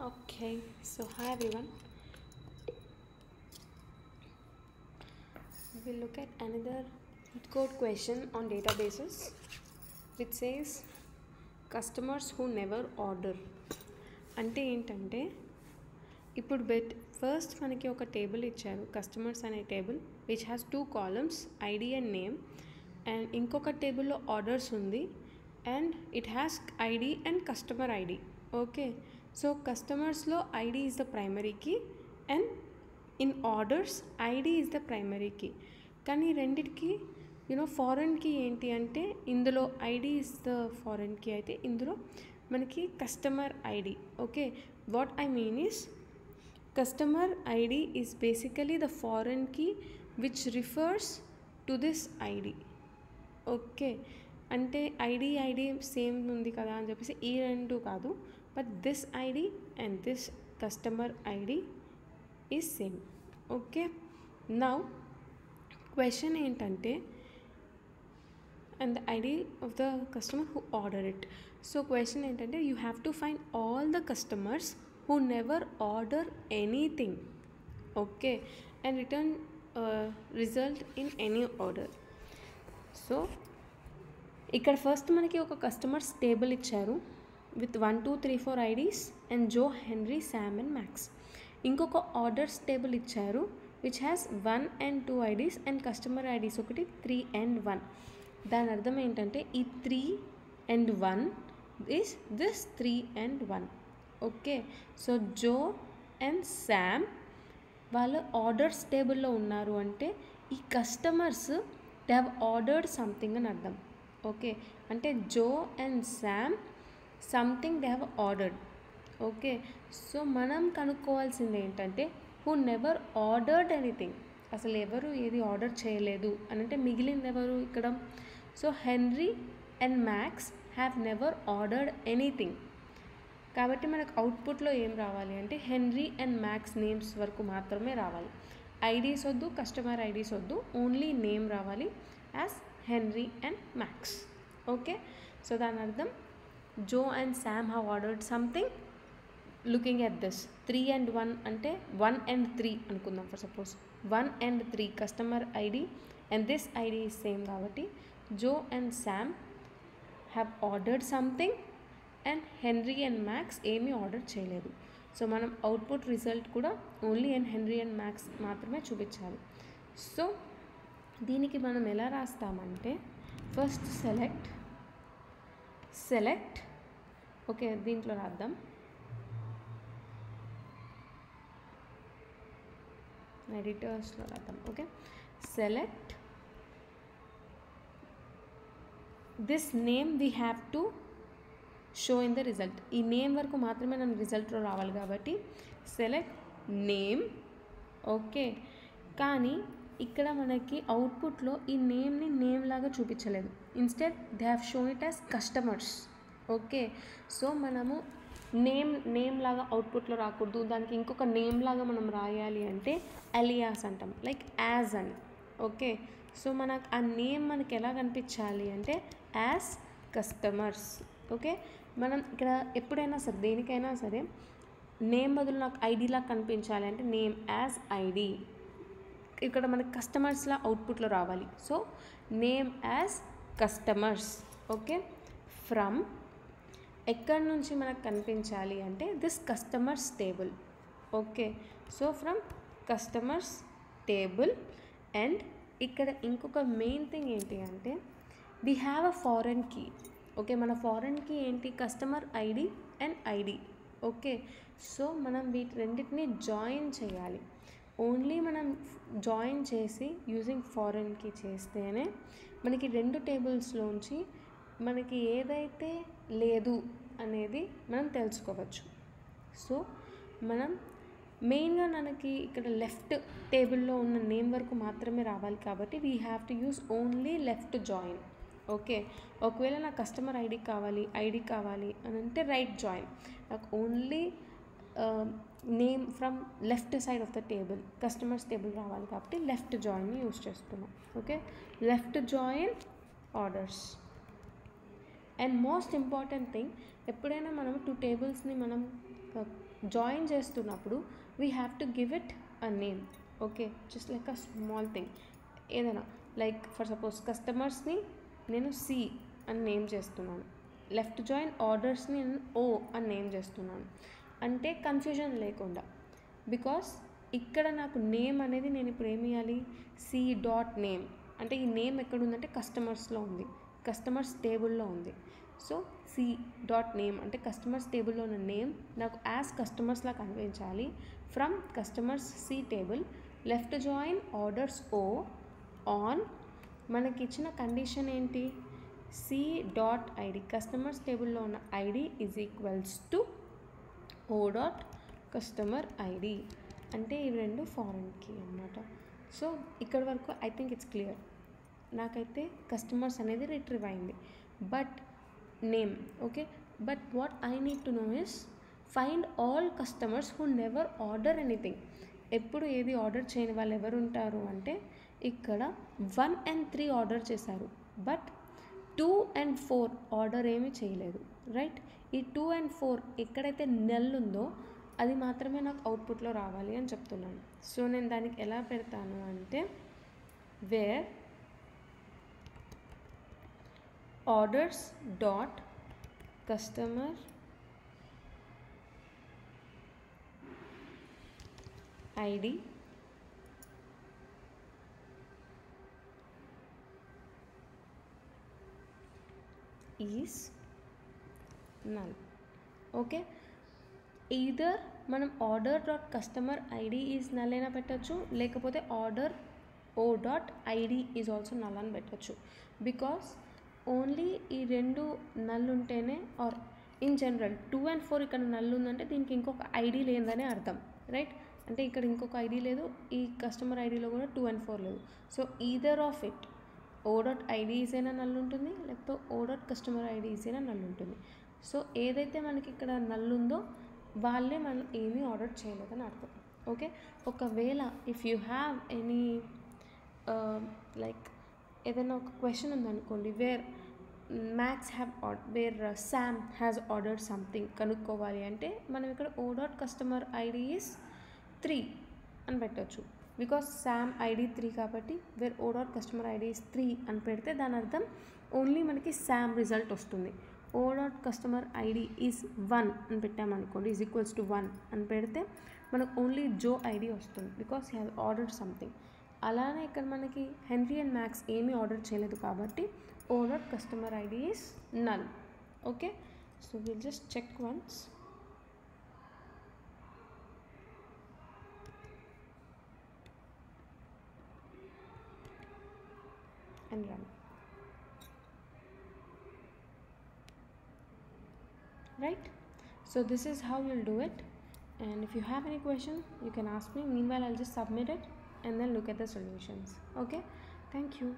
Okay, so hi everyone. We'll look at another code question on databases which says customers who never order. అంటే ఏంటంటే ఇప్పుడు first మనకి ఒక table ఇచ్చారు, customers అనే table which has 2 columns ID and name, and ఇంకొక టేబుల్లో orders ఉంది and it has ID and customer ID. Okay, so కస్టమర్స్లో ID is the primary key and in orders ID is the primary key. కానీ రెండిటికి foreign key ఏంటి అంటే ఇందులో ID is the foreign key, అయితే ఇందులో మనకి customer ID. Okay, what I mean is customer id is basically the foreign key which refers to this id. Okay, అంటే ID same ఉంది కదా అని చెప్పేసి ఈ రెండు కాదు, but this ID and this customer ID is same. Okay, now question ఏంటంటే and the ID of the customer who ordered it. So question ఏంటంటే you have to find all the customers who never order anything, okay, and return result in any order. So ఇక్కడ first మనకి ఒక customers table ఇచ్చారు with 1 2 3 4 IDs and Joe, Henry, Sam and Max. ఇంకొక orders table ఇచ్చారు which has 1 and 2 IDs and customer IDs ఒకటి 3 and 1. దాని అర్థం ఏంటంటే ఈ 3 and 1 is this 3 and 1. Okay, so Joe and Sam వాళ్ళు ఆర్డర్స్ టేబుల్లో ఉన్నారు అంటే ఈ customers they have ordered something అని అర్థం. ఓకే, అంటే Joe and Sam something they have ordered. Okay, so మనం కనుక్కోవాల్సింది ఏంటంటే హూ నెవర్ ఆర్డర్డ్ ఎనీథింగ్, అసలు ఎవరు ఏది ఆర్డర్ చేయలేదు అని అంటే మిగిలింది ఎవరు ఇక్కడ. So henry and max have never ordered anything. కాబట్టి మనకు అవుట్పుట్లో ఏం రావాలి అంటే హెన్రీ అండ్ మ్యాక్స్ నేమ్స్ వరకు మాత్రమే రావాలి. ఐడీస్ వద్దు, కస్టమర్ ఐడీస్ వద్దు, ఓన్లీ నేమ్ రావాలి as Henry and Max. Okay, so దాని అర్థం Joe and Sam have ordered something. Looking at this 3 and 1 అంటే 1 and 3 అనుకుందాం for suppose. 1 and 3 customer ID and this ID is same కాబట్టి Joe and Sam have ordered something and Henry and Max ఏమీ order చేయలేదు. So మనం output result కూడా only and Henry and max మాత్రమే చూపించాలి. So దీనికి మనం ఎలా రాస్తామంటే ఫస్ట్ సెలెక్ట్ ఓకే, దీంట్లో రాద్దాం. ఎడిటర్స్లో రాద్దాం. Okay, select this name we have to show in the result. ఈ నేమ్ వరకు మాత్రమే మనం రిజల్ట్లో రావాలి కాబట్టి సెలెక్ట్ నేమ్. ఓకే, కానీ ఇక్కడ మనకి అవుట్పుట్లో ఈ నేమ్ని నేమ్ లాగా చూపించలేదు, instead they have shown it as customers. Okay, so మనము నేమ్ లాగా అవుట్పుట్లో రాకూడదు, దానికి ఇంకొక నేమ్ లాగా మనం రాయాలి అంటే అలియాస్ అంటాం, లైక్ యాజ్ అని. ఓకే, సో మనకు ఆ నేమ్ మనకి ఎలా కనిపించాలి అంటే యాజ్ కస్టమర్స్. ఓకే, మనం ఇక్కడ ఎప్పుడైనా సరే దేనికైనా సరే నేమ్ బదులు నాకు ఐడిలా కనిపించాలి అంటే నేమ్ యాజ్ ఐడి. ఇక్కడ మనకి కస్టమర్స్లా అవుట్పుట్లో రావాలి. So name as customers. Okay, from ఎక్కడి నుంచి మనకు కనిపించాలి అంటే this customers table. Okay, so from customers table. And ఇక్కడ ఇంకొక మెయిన్ థింగ్ ఏంటి అంటే we have a foreign key. Okay, మన ఫారెన్ కీ ఏంటి customer ID and ID. Okay, so మనం వీటి రెండింటిని జాయిన్ చేయాలి. ఓన్లీ మనం జాయిన్ చేసి యూజింగ్ ఫారెన్ కీ చేస్తేనే మనకి రెండు టేబుల్స్లోంచి మనకి ఏదైతే లేదు అనేది మనం తెలుసుకోవచ్చు. సో మనం మెయిన్గా మనకి ఇక్కడ లెఫ్ట్ టేబుల్లో ఉన్న నేమ్ వరకు మాత్రమే రావాలి కాబట్టి we have to use only left join. Okay, ఒకవేళ నాకు కస్టమర్ ఐడి కావాలి అని అంటే రైట్ జాయిన్. నాకు only name from left side of the table customers table రావాలి కాబట్టి లెఫ్ట్ జాయిన్ని యూస్ చేస్తున్నాం. Okay, left join orders. And most important thing, ఎప్పుడైనా మనం 2 టేబుల్స్ని మనం జాయిన్ చేస్తున్నప్పుడు we have to give it a name. Okay, just like a small thing. ఏదైనా like for suppose కస్టమర్స్ని నేను C అని నేమ్ చేస్తున్నాను, లెఫ్ట్ జాయిన్ ఆర్డర్స్ని నేను ఓ అని నేమ్ చేస్తున్నాను. అంటే కన్ఫ్యూజన్ లేకుండా, బికాస్ ఇక్కడ నాకు నేమ్ అనేది నేను ఇప్పుడు ఏమి ఇవ్వాలి, సి డాట్ నేమ్. అంటే ఈ నేమ్ ఎక్కడ ఉందంటే కస్టమర్స్లో ఉంది, కస్టమర్స్ టేబుల్లో ఉంది. సో సి డాట్ నేమ్ అంటే కస్టమర్స్ టేబుల్లో ఉన్న నేమ్ నాకు యాజ్ కస్టమర్స్లా కనిపించాలి. From customers c table left join orders o on, మనకి ఇచ్చిన కండిషన్ ఏంటి, సి డాట్ ఐడి కస్టమర్స్ టేబుల్లో ఉన్న ID is equals to o dot customer ID. అంటే ఇవి రెండు ఫారెన్కి అన్నమాట. సో ఇక్కడ వరకు ఐ థింక్ ఇట్స్ క్లియర్. నాకైతే కస్టమర్స్ అనేది రిట్రీవ్ అయింది, but name okay. But what I need to know is find all customers who never order anything. ఎప్పుడు ఏది ఆర్డర్ చేయని వాళ్ళు ఎవరు ఉంటారు అంటే ఇక్కడ 1 and 3 ఆర్డర్ చేశారు, బట్ 2 and 4 ఆర్డర్ ఏమీ చేయలేదు, రైట్. ఈ 2 and 4 ఎక్కడైతే నల్ ఉందో అది మాత్రమే నాకు అవుట్పుట్లో రావాలి అని చెప్తున్నాను. సో నేను దానికి ఎలా పెడతాను అంటే where orders dot customer ID is null. Okay, either మనం order dot customer ID is null అయినా పెట్టచ్చు, లేకపోతే order O dot ID is also null అని పెట్టచ్చు. బికాస్ ఓన్లీ ఈ రెండు నల్ ఉంటేనే, ఆర్ ఇన్ జనరల్ 2 and 4 ఇక్కడ నల్ ఉందంటే దీనికి ఇంకొక ఐడి లేదని అర్థం, రైట్. అంటే ఇక్కడ ఇంకొక ఐడి లేదు, ఈ కస్టమర్ ఐడిలో కూడా 2 and 4 లేదు. So either of it o dot ID is అయినా నల్ ఉంటుంది, లేకపోతే o dot customer ID is అయినా నల్ ఉంటుంది. సో ఏదైతే మనకి ఇక్కడ నల్ ఉందో వాళ్ళే మనం ఏమీ ఆర్డర్ చేయలేదని అర్థం. ఓకే, ఒకవేళ if you have any like ఏదైనా ఒక క్వశ్చన్ ఉందనుకోండి, where Sam has ordered something కనుక్కోవాలి అంటే మనం ఇక్కడ o dot customer ID is 3 అని పెట్టవచ్చు. బికాస్ శామ్ ఐడి 3 కాబట్టి where o dot customer ID is 3 అని పెడితే దాని అర్థం ఓన్లీ మనకి శామ్ రిజల్ట్ వస్తుంది. ఓ డాట్ కస్టమర్ ఐడి ఈజ్ 1 అని పెట్టామనుకోండి, ఈజ్ ఈక్వల్స్ టు 1 అని పెడితే మనకు ఓన్లీ జో ఐడి వస్తుంది, because he has ordered something. అలానే ఇక్కడ మనకి హెన్రీ అండ్ మ్యాక్స్ ఏమీ ఆర్డర్ చేయలేదు కాబట్టి O dot customer ID is null. Okay, so will just check once. And run. Right, so this is how you'll do it, and if you have any question you can ask me. Meanwhile I'll just submit it and then look at the solutions. Okay, thank you.